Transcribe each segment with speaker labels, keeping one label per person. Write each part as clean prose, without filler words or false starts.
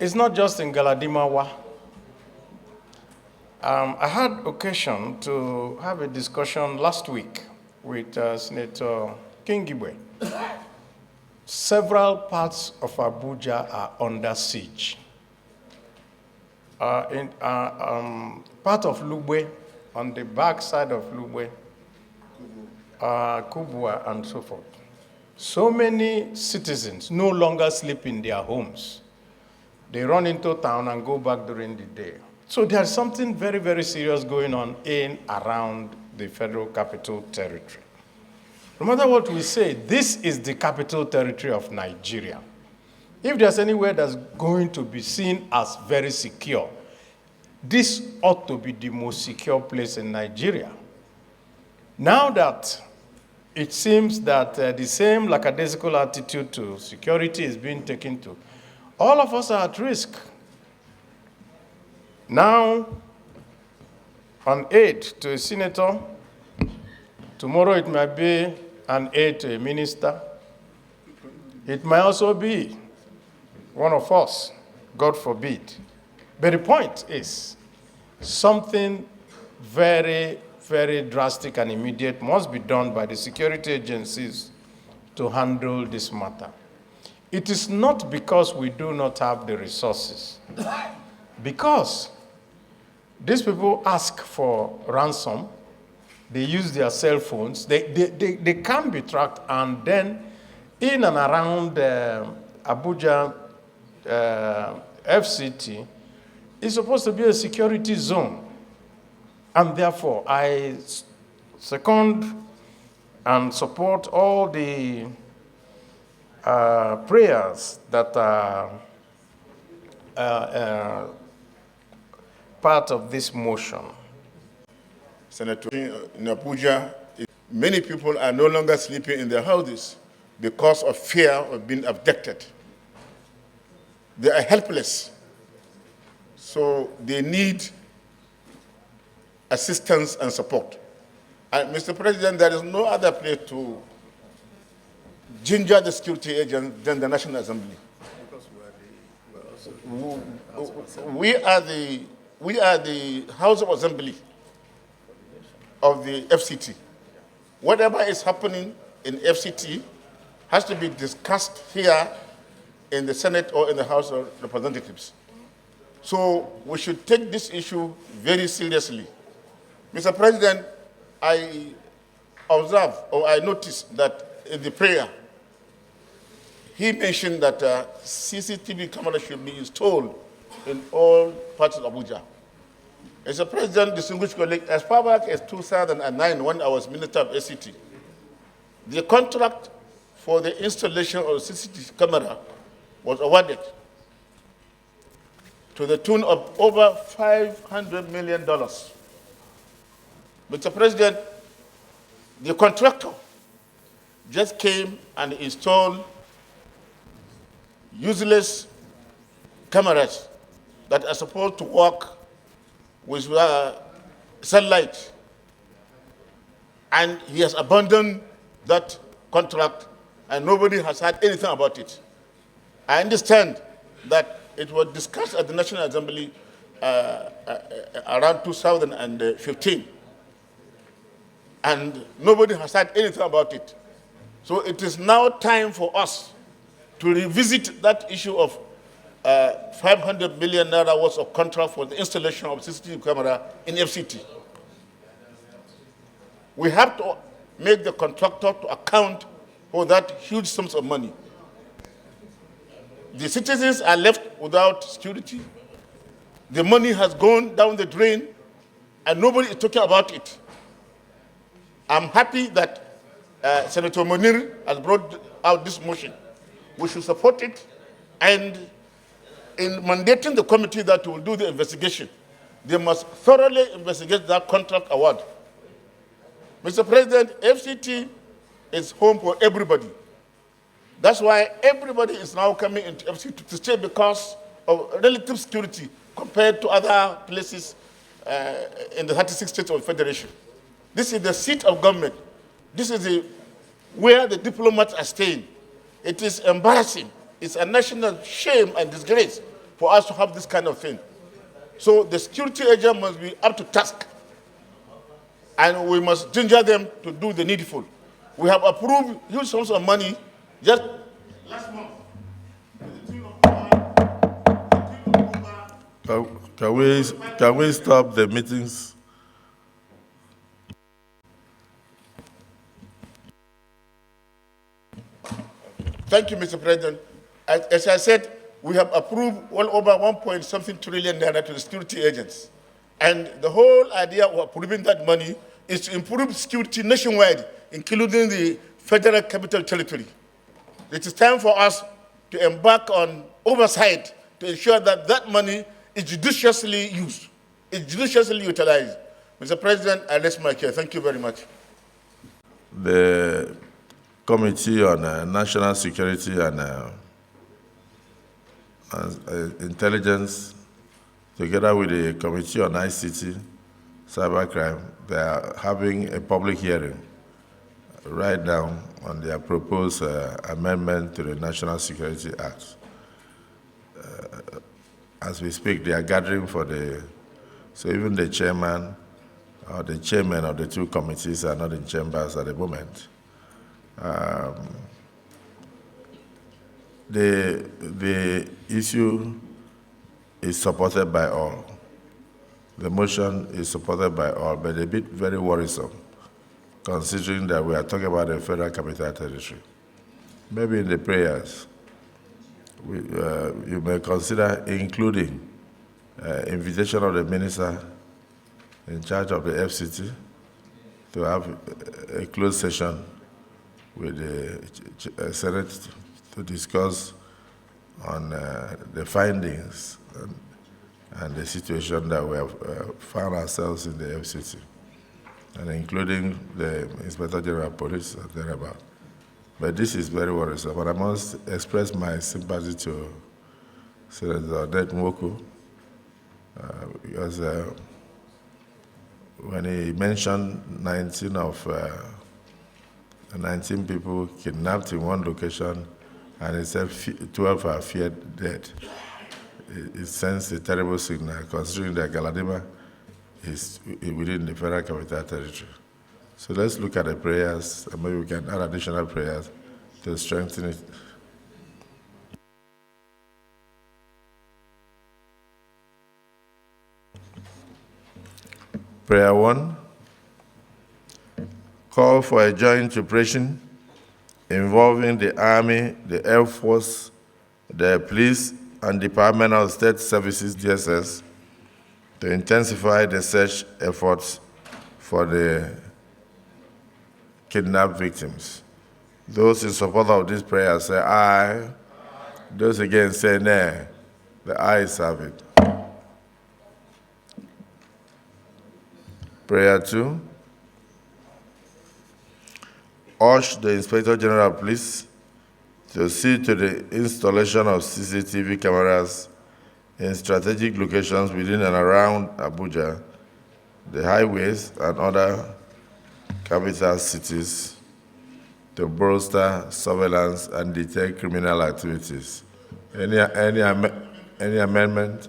Speaker 1: It's not just in Galadimawa. I had occasion to have a discussion last week with Senator Kingibe. Several parts of Abuja are under siege. Part of Lugbe, on the back side of Lugbe, Kubwa, and so forth. So many citizens no longer sleep in their homes. They run into town and go back during the day. So there's something very, very serious going on in around the Federal Capital Territory. No matter what we say, this is the capital territory of Nigeria. If there's anywhere that's going to be seen as very secure, this ought to be the most secure place in Nigeria. Now that it seems that the same lackadaisical attitude to security is being taken to, all of us are at risk. Now, an aide to a senator, tomorrow it might be an aide to a minister. It might also be one of us, God forbid. But the point is, something very, very drastic and immediate must be done by the security agencies to handle this matter. It is not because we do not have the resources, because these people ask for ransom, they use their cell phones, they can be tracked, and then in and around Abuja FCT is supposed to be a security zone. And therefore, I second and support all the prayers that are part of this motion.
Speaker 2: Senator, in Abuja, many people are no longer sleeping in their houses because of fear of being abducted. They are helpless, so they need assistance and support. And Mr. President, there is no other place to ginger the security agents than the National Assembly. Because we are the House of Assembly of the FCT. Whatever is happening in FCT has to be discussed here in the Senate or in the House of Representatives. So we should take this issue very seriously. Mr. President, I observe or I noticed that in the prayer, he mentioned that CCTV cameras should be installed in all parts of Abuja. Mr. President, distinguished colleague, as far back as 2009, when I was Minister of FCT, the contract for the installation of CCTV camera was awarded to the tune of over $500 million. Mr. President, the contractor just came and installed useless cameras that are supposed to work with sunlight. And he has abandoned that contract and nobody has heard anything about it. I understand that it was discussed at the National Assembly around 2015. And nobody has heard anything about it. So it is now time for us to revisit that issue of 500 million naira worth of contract for the installation of CCTV camera in FCT. We have to make the contractor to account for that huge sums of money. The citizens are left without security. The money has gone down the drain, and nobody is talking about it. I'm happy that Senator Munir has brought out this motion. We should support it, and in mandating the committee that will do the investigation, they must thoroughly investigate that contract award. Mr. President, FCT is home for everybody. That's why everybody is now coming into FCT to stay because of relative security compared to other places in the 36 states of the Federation. This is the seat of government. This is where the diplomats are staying. It is embarrassing. It's a national shame and disgrace for us to have this kind of thing. So the security agent must be up to task, and we must ginger them to do the needful. We have approved huge sums of money just last month.
Speaker 3: Can we stop the meetings?
Speaker 2: Thank you, Mr. President. As I said, we have approved well over 1.something trillion naira to the security agents. And the whole idea of approving that money is to improve security nationwide, including the Federal Capital Territory. It is time for us to embark on oversight to ensure that that money is judiciously used, is judiciously utilized. Mr. President, I rest my case. Thank you very much.
Speaker 3: The Committee on National Security and Intelligence, together with the Committee on ICT, Cybercrime, they are having a public hearing right now on their proposed amendment to the National Security Act. As we speak, they are gathering for so even the chairman or the chairman of the two committees are not in chambers at the moment. The issue is supported by all. The motion is supported by all, but a bit very worrisome, considering that we are talking about the Federal Capital Territory. Maybe in the prayers, you may consider including invitation of the minister in charge of the FCT to have a closed session with the Senate to discuss on the findings and the situation that we have found ourselves in the FCT, and including the Inspector General of Police and thereabout. But this is very worrisome, and I must express my sympathy to Senator Odette Nwoku, because when he mentioned 19 people kidnapped in one location, and he said 12 are feared dead, it sends a terrible signal, considering that Galadima is within the Federal Capital Territory. So let's look at the prayers, and maybe we can add additional prayers to strengthen it. Prayer 1, call for a joint operation involving the Army, the Air Force, the Police, and Department of State Services, DSS, to intensify the search efforts for the kidnapped victims. Those in support of this prayer say aye. Those against say nay. The ayes have it. Prayer 2. Urge the Inspector General of Police to see to the installation of CCTV cameras in strategic locations within and around Abuja, the highways, and other capital cities to bolster surveillance and detect criminal activities. Any amendment?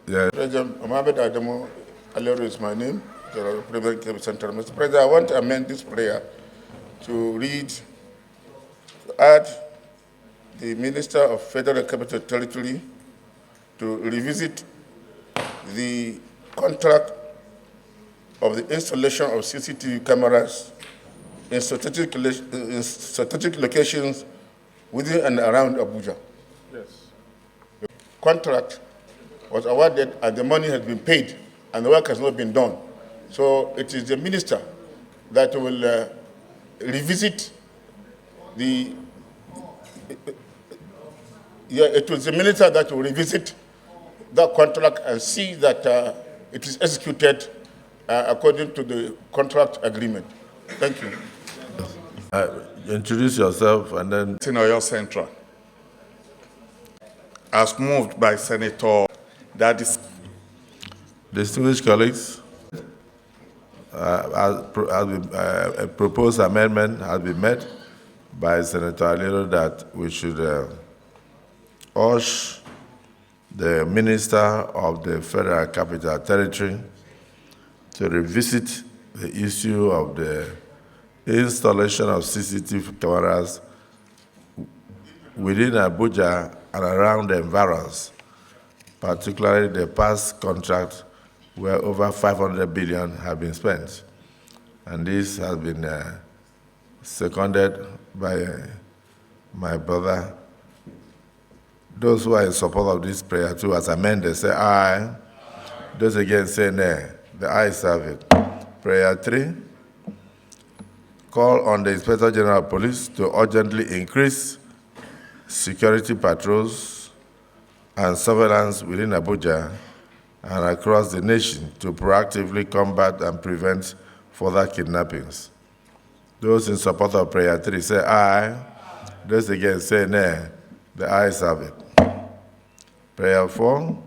Speaker 3: Yeah.
Speaker 2: President Mohamed Adamu Aliru is my name, the President Center. Mr. President, I want to amend this prayer to read, to add the Minister of Federal Capital Territory to revisit the contract of the installation of CCTV cameras in strategic locations within and around Abuja. Yes. The contract was awarded and the money has been paid and the work has not been done. So it is the minister that will revisit the, it was the minister that will revisit that contract and see that it is executed according to the contract agreement. Thank you.
Speaker 3: Introduce yourself and then.
Speaker 4: Eyinnaya Central. As moved by Senator, that is.
Speaker 3: Distinguished colleagues, a proposed amendment has been made by Senator Aliru that we should urge the Minister of the Federal Capital Territory to revisit the issue of the installation of CCTV cameras within Abuja and around the environs, particularly the past contract where over 500 billion have been spent. And this has been seconded by my brother. Those who are in support of this prayer too, as amended, say aye. Those against say nay. The ayes have it. Prayer 3. Call on the Inspector General of Police to urgently increase security patrols and surveillance within Abuja and across the nation to proactively combat and prevent further kidnappings. Those in support of prayer 3 say aye. Those against say nay. The ayes have it. Prayer 4.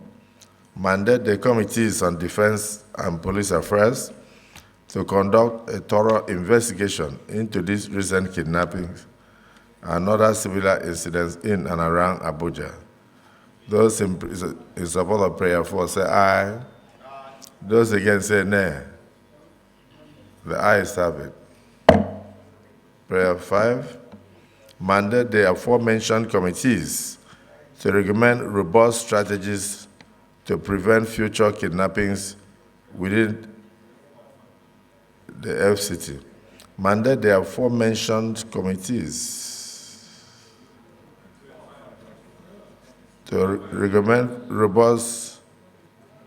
Speaker 3: Mandate the committees on defense and police affairs to conduct a thorough investigation into these recent kidnappings and other similar incidents in and around Abuja. Those in support of prayer 4 say aye. Those against say nay. The ayes have it. Prayer 5. Mandate the aforementioned committees to recommend robust strategies to prevent future kidnappings within the FCT. Mandate the aforementioned committees to recommend robust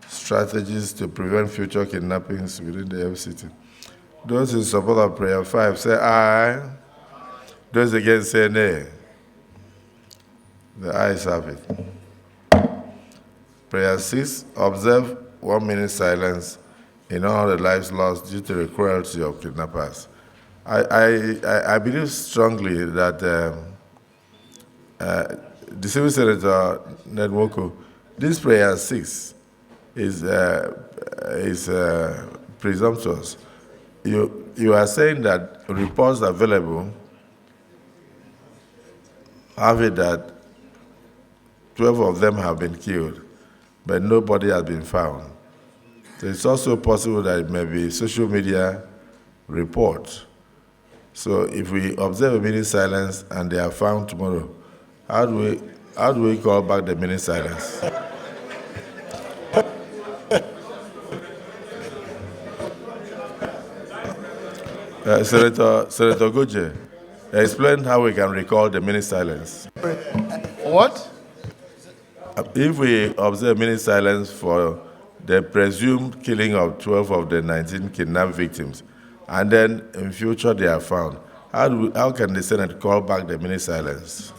Speaker 3: strategies to prevent future kidnappings within the FCT. Those in support of prayer 5 say aye. Those against say nay. The ayes have it. Prayer 6. Observe 1 minute silence in honor of the lives lost due to the cruelty of kidnappers. I believe strongly that the Civil Senator Nedwoko, this prayer 6 is presumptuous. You are saying that reports available have it that 12 of them have been killed, but nobody has been found. So it's also possible that it may be social media report. So if we observe a minute silence and they are found tomorrow, how do we call back the minute silence? Senator Goje, explain how we can recall the minute silence.
Speaker 1: What?
Speaker 3: If we observe minute silence for the presumed killing of 12 of the 19 kidnapped victims, and then in future they are found, how can the Senate call back the minute silence?